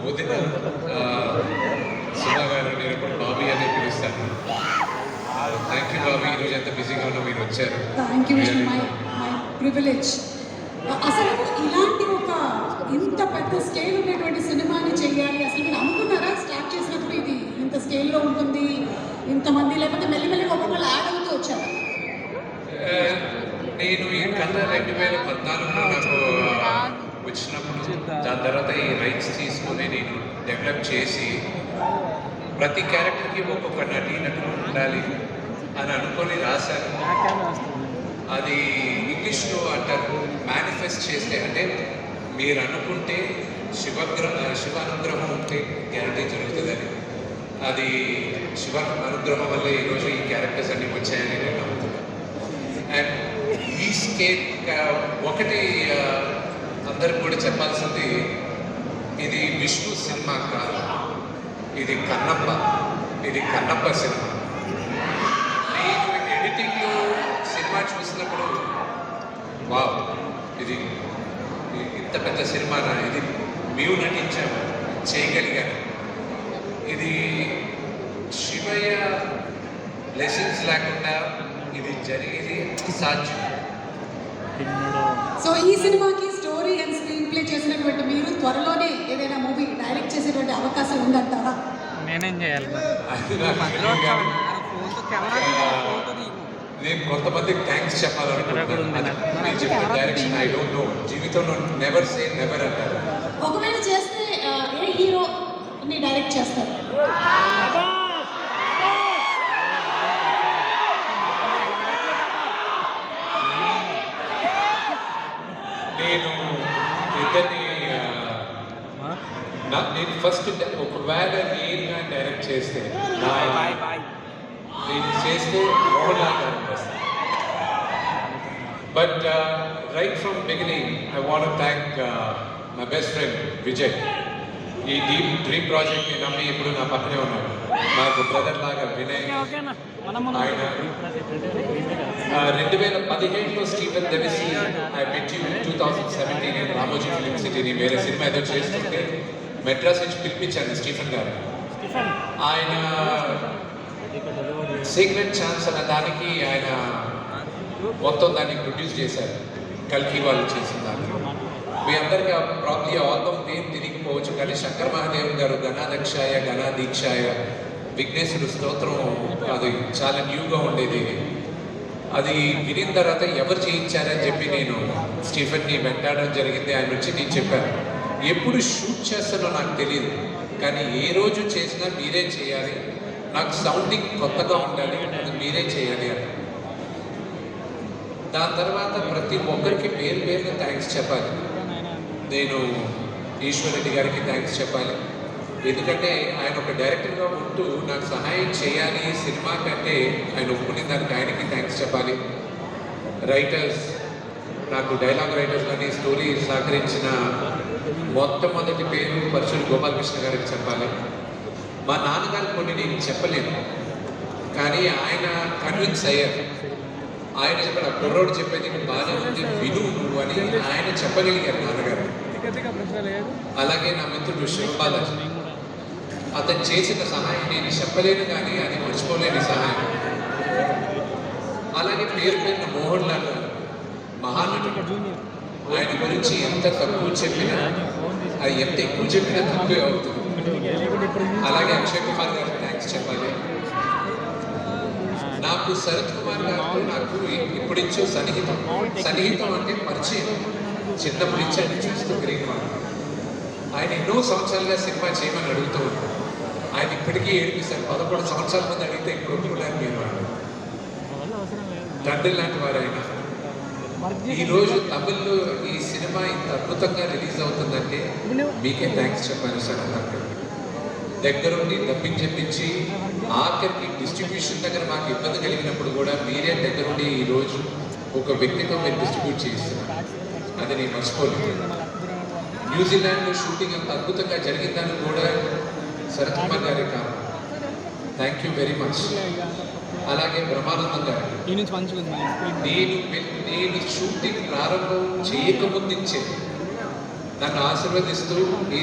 వదిన సుమా గారు, నేను ఇప్పుడు బాబీ అని పిలుస్తాను. థ్యాంక్ యూ బాబీ, ఈరోజు ఎంత బిజీగా ఉన్నా మీరు వచ్చారు. Thank you, my privilege. అసలు ఇలాంటి ఒక ఇంత పెద్ద స్కేల్ ఉన్నటువంటి సినిమాని చెయ్యాలి, అసలు మీరు అనుకున్నారా స్టార్ట్ చేసినప్పుడు ఇది ఇంత స్కేల్లో ఉంటుంది ఇంతమంది, లేకపోతే మెల్లిమెల్లిగా ఒక్కొక్కరు యాడ్ అవుతూ వచ్చారా? నేను ఈ కథ 2014లో నాకు వచ్చినప్పుడు, దాని తర్వాత ఈ రైట్స్ తీసుకొని నేను డెవలప్ చేసి ప్రతి క్యారెక్టర్కి ఒక్కొక్క నటులు ఉండాలి అని అనుకొని రాశాను. అది ఇంగ్లీష్లో అంటారు మేనిఫెస్ట్ చేస్తే, అంటే మీరు అనుకుంటే శివానుగ్రహం ఉంటే గ్యారంటీ జరుగుతుందని. అది శివ అనుగ్రహం వల్ల ఈరోజు ఈ క్యారెక్టర్స్ అన్నీ వచ్చాయని నేను నమ్ముతున్నాను. అండ్ ఈ స్కేల్ ఒకటి అందరికి కూడా చెప్పాల్సింది, ఇది విష్ణు సినిమా కాదు, ఇది కన్నప్ప సినిమా. నేను ఎడిటింగ్లో సినిమా చూసినప్పుడు వావ్, ఇది ఇంత పెద్ద సినిమానా, ఇది మేము నటించాము, చేయగలిగాను. ఇది శివయ్య లెసన్స్ లేకుండా ఇది జరిగేది సాధ్యం. సో ఈ సినిమాకి స్టోరీ అండ్ స్క్రీన్ ప్లే చేసినటువంటి మీరు త్వరలోనే ఏదైనా మూవీ డైరెక్ట్ చేసేటువంటి అవకాశం ఉందంటారా? నేనేం చేయాలి? నేను కొంతమందికి థ్యాంక్స్ చెప్పాలనుకుంటున్నాను. నేను చెప్పిన డైరెక్షన్ ఐ డోంట్ నో, జీవితంలో నెవర్ సే నెవర్ అంటారు. ఒకవేళ చేస్తే ఏ హీరోని డైరెక్ట్ చేస్తారు? నేను ఇద్దరిని నేను ఫస్ట్ ఒకవేళ నేనుగా డైరెక్ట్ చేస్తే నేను చేస్తే మోహన్ లాల్ గారు చేస్తాను. But right from beginning I want to thank my best friend Vijay. ఈ డ్రీమ్ ప్రాజెక్ట్ని నమ్మి ఇప్పుడు నా పక్కనే ఉన్నాడు, నాకు బ్రదర్ లాగా వినయ్. ఆయన 2017లో స్టీఫెన్ దెవిసి ఐ మెట్ యూ 2017 నేను రామోజీ ఫిలిం సిటీని వేరే సినిమా ఏదో చేస్తుంటే మెడ్రాస్ నుంచి పిలిపించాను స్టీఫెన్ గారు. ఆయన సీక్రెట్ ఛాన్స్ అన్న దానికి ఆయన మొత్తం దాన్ని ప్రొడ్యూస్ చేశారు, కల్కి వాళ్ళు చేసిన దాన్ని. మీ అందరికీ ప్రాబ్లీ ఆల్బమ్ నేమ్ తిరిగిపోవచ్చు, కానీ శంకర్ మహాదేవ్ గారు గణాదక్షాయ గణాదీక్షాయ విఘ్నేశ్వరుడు స్తోత్రం, అది చాలా న్యూగా ఉండేది. అది వినిన తర్వాత ఎవరు చేయించారని చెప్పి నేను స్టీఫెన్ని వెంటాడడం జరిగింది. ఆయన వచ్చి నేను చెప్పాను, ఎప్పుడు షూట్ చేస్తానో నాకు తెలియదు, కానీ ఏ రోజు చేసినా మీరే చేయాలి, నాకు సౌండింగ్ కొత్తగా ఉండాలి, అది మీరే చేయాలి అని. దాని తర్వాత ప్రతి ఒక్కరికి పేరున థ్యాంక్స్ చెప్పాలి. నేను ఈశ్వర్ రెడ్డి గారికి థ్యాంక్స్ చెప్పాలి, ఎందుకంటే ఆయన ఒక డైరెక్టర్గా ఉంటూ నాకు సహాయం చేయాలి సినిమా కంటే ఆయన ఒప్పుకునే దానికి ఆయనకి థ్యాంక్స్ చెప్పాలి. రైటర్స్, నాకు డైలాగ్ రైటర్స్ కానీ స్టోరీ సహకరించిన మొట్టమొదటి పేరు పరశుడు గోపాలకృష్ణ గారికి చెప్పాలి. మా నాన్నగారు కొన్ని నేను చెప్పలేను, కానీ ఆయన కన్విన్స్ అయ్యారు. ఆయన చెప్పాడు, ఆ కుర్రోడు చెప్పేది బాగా ఉంది, విను నువ్వు అని ఆయన చెప్పగలిగారు నాన్నగారు. అలాగే నా మిత్రుడు శివబాలాజీ, అతను చేసిన సహాయం నేను చెప్పలేను, కానీ అది మర్చిపోలేని సహాయం. అలాగే పేరున మోహన్ లాల్ మహానటుడు, ఆయన గురించి ఎంత తక్కువ చెప్పినా అది ఎంత ఎక్కువ చెప్పినా తక్కువే అవుతుంది. అలాగే అక్షయ్ కుమార్ గారికి థ్యాంక్స్ చెప్పాలి. నాకు శరత్ కుమార్ గారితో నాకు ఇప్పుడిచ్చో సన్నిహితం అంటే పరిచయం, చిన్నప్పుడు ఇచ్చి ఆయన చూస్తూ పెరిగినాడు. ఆయన ఎన్నో సంవత్సరాలుగా సినిమా చేయమని అడుగుతూ ఉంటాడు. ఆయన ఇప్పటికీ ఏడిపిస్తాడు, 11 సంవత్సరాల మంది అడిగితే ఇప్పుడు ఒప్పుకోలేని మీరు వాడు తండ్రి లాంటి వారు ఆయన. ఈరోజు తమిళ్లో ఈ సినిమా ఇంత అద్భుతంగా రిలీజ్ అవుతుందంటే మీకే థ్యాంక్స్ చెప్పాను సార్. అందరికీ దగ్గరుండి డబ్బింగ్ చెప్పించి ఆఖరికి డిస్ట్రిబ్యూషన్ దగ్గర మాకు ఇబ్బంది కలిగినప్పుడు కూడా మీరే దగ్గరుండి ఈరోజు ఒక వ్యక్తితో మీరు డిస్ట్రిబ్యూట్ చేస్తున్నారు, అది నేను మర్చిపోలేదు. న్యూజిలాండ్లో షూటింగ్ అంత అద్భుతంగా జరిగిందని కూడా శరత్ కుమార్ గారే కాదు. Thank you very much. అలాగే బ్రహ్మానందం గారు, నేను షూటింగ్ ప్రారంభం చేయకముందుంచే నన్ను ఆశీర్వదిస్తూ ఈ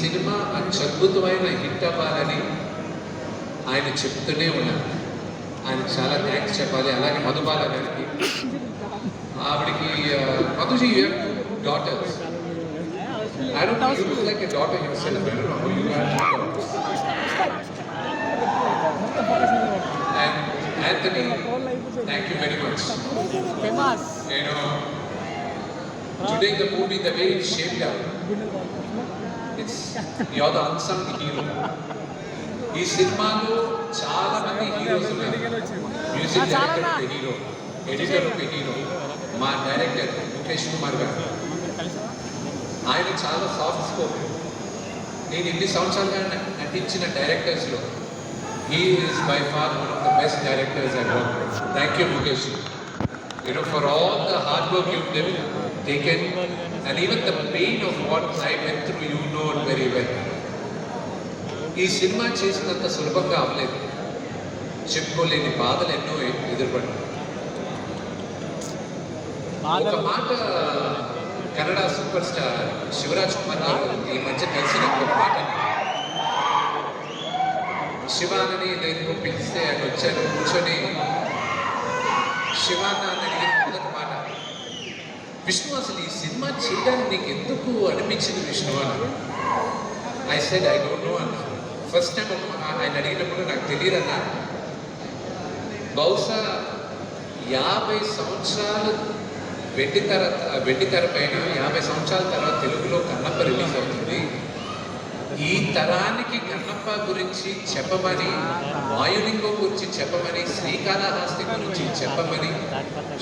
సినిమా అత్యద్భుతమైన హిట్ అవ్వాలని ఆయన చెప్తూనే ఉన్నారు. ఆయన చాలా థ్యాంక్స్ చెప్పాలి. అలాగే మధుబాల గారికి, ఆవిడకి మధుజీ daughters. I don't know, you look like a daughter yourself. I don't know who you are. And Anthony, thank you very much. You know, today the movie, the way it's shaped up, you're the unsung hero. ఈ సినిమాలో చాలా మంది heroes ఉన్నారు. Music director ఒక hero, editor ఒక hero, మా director Mukesh Kumar గారు. ఆయన చాలా సాఫ్ట్ స్పోకెన్. నేను ఇన్ని సంవత్సరాలుగా నటించిన డైరెక్టర్స్లో he is by far one of the best directors I work. Thank you Mukesh. You know, for all the hard work you've taken and even the pain of what I went through, you know it very well. ఈ cinema చేసినంత సులభంగా అవ్వలేదు. చెప్పుకోలేని బాధలు ఎన్నో ఎదుర్కొన్నాను. ఒక మాట కన్నడ సూపర్ స్టార్ శివరాజ్ కుమార్ గారు ఈ మధ్య కలిసిన ఒక మాట, శివానని నేను పిలిస్తే ఆయన వచ్చాను, కూర్చొని శివాన అని అడిగిన మొదటి మాట, విష్ణు అసలు ఈ సినిమా చేయడానికి నీకు ఎందుకు అనిపించింది విష్ణు అని. I said I don't know అన్న. ఫస్ట్ టైం ఆయన అడిగినప్పుడు నాకు తెలియదన్నా. బహుశా 50 సంవత్సరాలు వెండితెర పైన 50 సంవత్సరాల తర్వాత తెలుగులో కన్నప్ప రిలీజ్ అవుతుంది. ఈ తరానికి కన్నప్ప గురించి చెప్పమని, వాయులింగం గురించి చెప్పమని, శ్రీకాళహస్తి గురించి చెప్పమని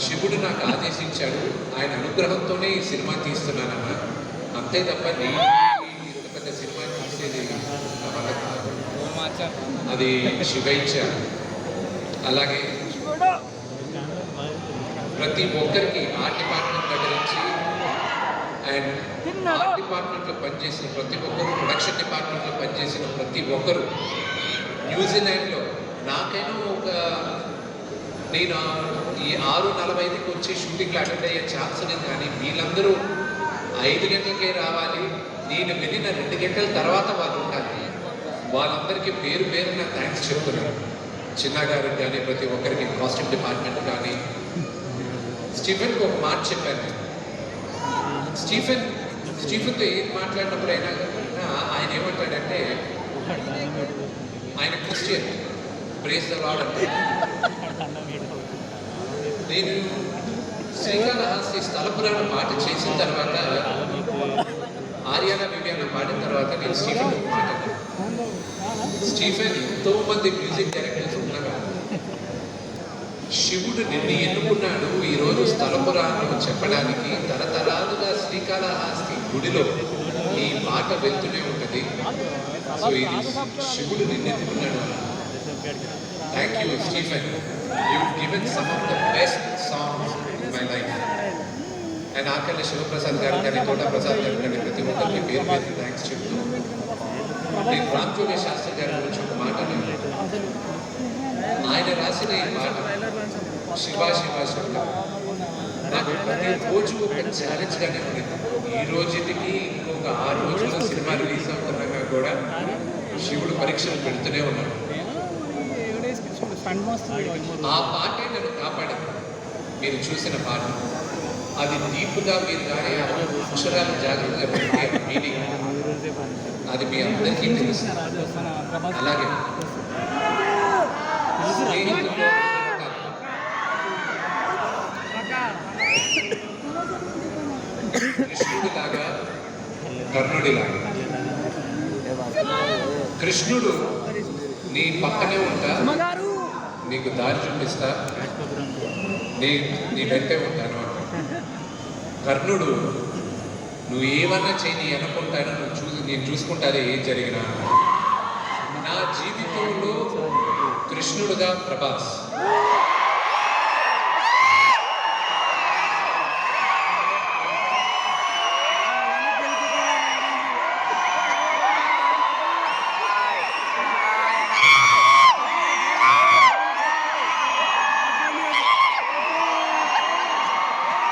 శివుడు నాకు ఆదేశించాడు. ఆయన అనుగ్రహంతోనే ఈ సినిమా తీస్తున్నానన్న. అంతే తప్ప నేను ఇంత పెద్ద సినిమా తీసేది నా వల్ల కాదు. అది శివైచ్చ. అలాగే ప్రతి ఒక్కరికి ఆర్ట్ డిపార్ట్మెంట్ దగ్గర నుంచి అండ్ ఆర్ట్ డిపార్ట్మెంట్లో పనిచేసిన ప్రతి ఒక్కరు, ప్రొడక్షన్ డిపార్ట్మెంట్లో పనిచేసిన ప్రతి ఒక్కరు, న్యూజిలాండ్లో నాకైనా నేను ఈ 6:45కి వచ్చి షూటింగ్లో అటెండ్ అయ్యే ఛాన్స్ లేదు. కానీ వీళ్ళందరూ 5 గంటలకే రావాలి, నేను వెళ్ళిన 2 గంటల తర్వాత వాళ్ళు ఉండాలి. వాళ్ళందరికీ పేరు పేరున థ్యాంక్స్ చెప్తున్నాను. చిన్న గారికి కానీ, ప్రతి ఒక్కరికి, కాస్ట్యూమ్ డిపార్ట్మెంట్ కానీ. స్టీఫెన్కి ఒక మాట చెప్పాను. స్టీఫెన్తో ఏం మాట్లాడినప్పుడు అయినా ఆయన ఏమంటాడంటే, ఆయన క్రిస్టియన్, ప్రేజ్ ద లార్డ్ అంటే. నేను శ్రీకాళహస్తి స్థల పురాణ పాట చేసిన తర్వాత, ఆర్యానా వివియానా పాడిన తర్వాత నేను స్టీఫెన్ మాట్లాడాను. స్టీఫెన్, ఎంతోమంది మ్యూజిక్ డైరెక్టర్స్ ఉండగా శివుడు నిన్ను ఎన్నుకున్నాడు ఈరోజు స్థల పురాణం చెప్పడానికి. తరతరాలుగా శ్రీకాళహస్తి గుడిలో ఈ పాట వెళ్తూనే ఉంటుంది. సో ఇది శివుడు నిన్ను ఎన్నుకున్నాడు. Thank you Stephen. You given some of the best songs in my life. And ఆకల్లి శివప్రసాద్ గారు కానీ, తోటా ప్రసాద్ గారు కానీ, ప్రతి ఒక్కరికి పేరు పేరు థ్యాంక్స్ చెప్తూ, నేను రామజోగి శాస్త్రి గారి గురించి ఒక మాట ఆయన రాసిన ఈ పాట శివా శివా శివ నాకు ప్రతి రోజు ఒక ఛాలెంజ్గానే ఉంది. ఈ రోజుకి ఇంకొక 6 రోజుల్లో సినిమా రిలీజ్ అవుతున్నాగా కూడా శివుడు పరీక్షలు పెడుతూనే ఉన్నాడు. ఆ పాటే నన్ను కాపాడింది. మీరు చూసిన పాట అది డీప్గా మీరు కానీ అక్షరాలు జాగ్రత్తగా పెడితే మీనింగ్ అది మీ అందరికీ తెలుసు. అలాగే కృష్ణుడిలాగా, కర్ణుడిలాగా. కృష్ణుడు నీ పక్కనే ఉంటా, నీకు దారి చూపిస్తా, నీ వెంటే ఉంటాను అంట. కర్ణుడు నువ్వు ఏమన్నా చేయి అనుకుంటాను, నేను చూసుకుంటానే ఏం జరిగినా. నా జీవితంలో కృష్ణుడుగా ప్రభాస్.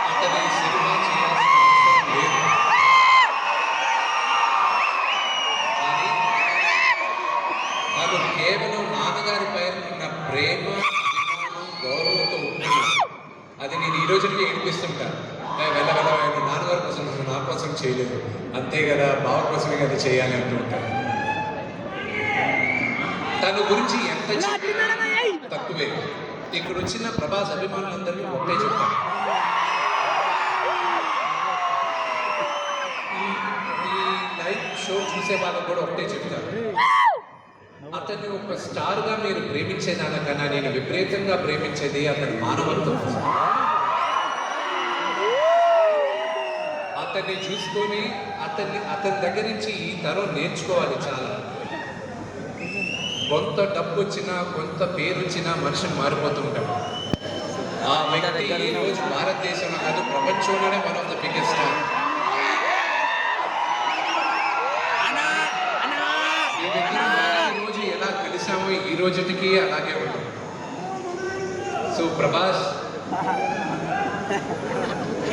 అతని సినిమా చేయాల్సిన అవసరం లేదు. ఒప్పిస్తుంటాను. వెళ్ళ నాన్నగారి కోసం నా కోసం చేయలేదు, అంతే కదా బావ కోసమే కదా చేయాలి అంటూ ఉంటాను. తన గురించి ఎంత చెప్పినా తక్కువే. ఇక్కడ వచ్చిన ప్రభాస్ అభిమానులందరికీ ఒకటే చెప్తాను, ఈ లైవ్ షో చూసే వాళ్ళకు కూడా ఒకటే చెప్తాను, అతన్ని ఒక స్టార్గా మీరు ప్రేమించేదానికన్నా నేను విపరీతంగా ప్రేమించేది అతని మానవత్వం. అతన్ని చూసుకొని అతని దగ్గర నుంచి ఈ తరం నేర్చుకోవాలి చాలా. కొంత డబ్బు వచ్చినా కొంత పేరు వచ్చినా మనిషిని మారిపోతూ ఉంటాడు. ఆ వ్యక్తి ఈ రోజు భారతదేశంలో కాదు ప్రపంచంలోనే one of the biggest star. ఈ రోజు ఎలా కలిసామో ఈ రోజుకి అలాగే ఉంటాం. సో ప్రభాస్,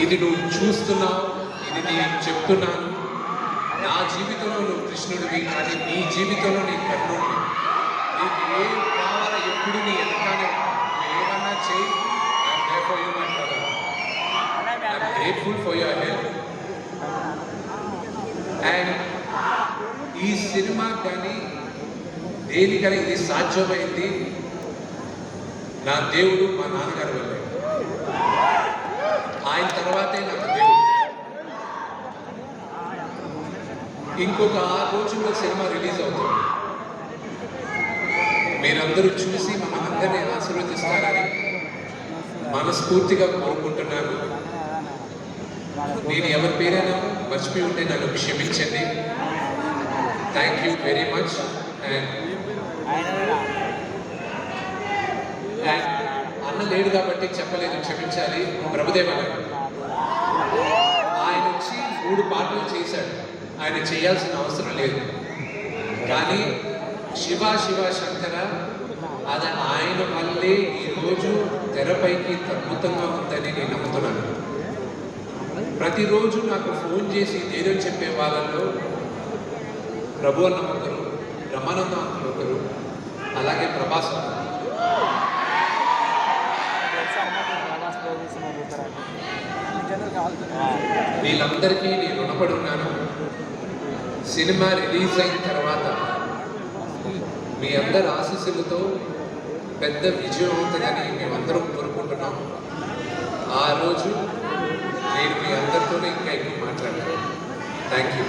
ఇది నువ్వు చూస్తున్నావు, ఇది నేను చెప్తున్నాను. నా జీవితంలో నువ్వు కృష్ణుడివి, కానీ నీ జీవితంలో నీ కర్ణుడివి. నీకు ఏం కావాలో ఎప్పుడు నీ వెనకానే ఏమన్నా చేయి. I'm there for you my brother. I'm grateful for your help. And ఈ సినిమా కానీ దేనికని ఇది సాధ్యమైంది నా దేవుడు, మా నాన్నగారి వల్లే. ఆయన తర్వాతే నాకు దేవుడు. ఇంకొక 6 రోజుల్లో సినిమా రిలీజ్ అవుతుంది. మీరందరూ చూసి మనందరినీ ఆశీర్వదిస్తారని మనస్ఫూర్తిగా కోరుకుంటున్నాను. నేను ఎవరి పేరైనా మర్చిపోయి ఉంటే నన్ను క్షమించండి. Thank you very much. And అన్న లేడు కాబట్టి చెప్పలేదు, క్షమించాలి. ప్రభుదేవ గారు ఆయన వచ్చి 3 పాటలు చేశాడు. ఆయన చేయాల్సిన అవసరం లేదు, కానీ శివ శివ శంకర అది ఆయన వల్లే ఈరోజు తెరపైకి అద్భుతంగా ఉందని నేను నమ్ముతున్నాను. ప్రతిరోజు నాకు ఫోన్ చేసి ధైర్యం చెప్పే వాళ్ళల్లో ప్రభు అన్న ఒకరు, బ్రహ్మానంద అంకులు ఒకరు, అలాగే ప్రభాస్. వీళ్ళందరికీ నేను రుణపడి ఉన్నాను. సినిమా రిలీజ్ అయిన తర్వాత మీ అందరి ఆశీస్సులతో పెద్ద విజయం అవుతుందని మేమందరం కోరుకుంటున్నాం. ఆ రోజు నేను మీ అందరితోనే ఇంకా ఎక్కువ మాట్లాడాను. Thank you.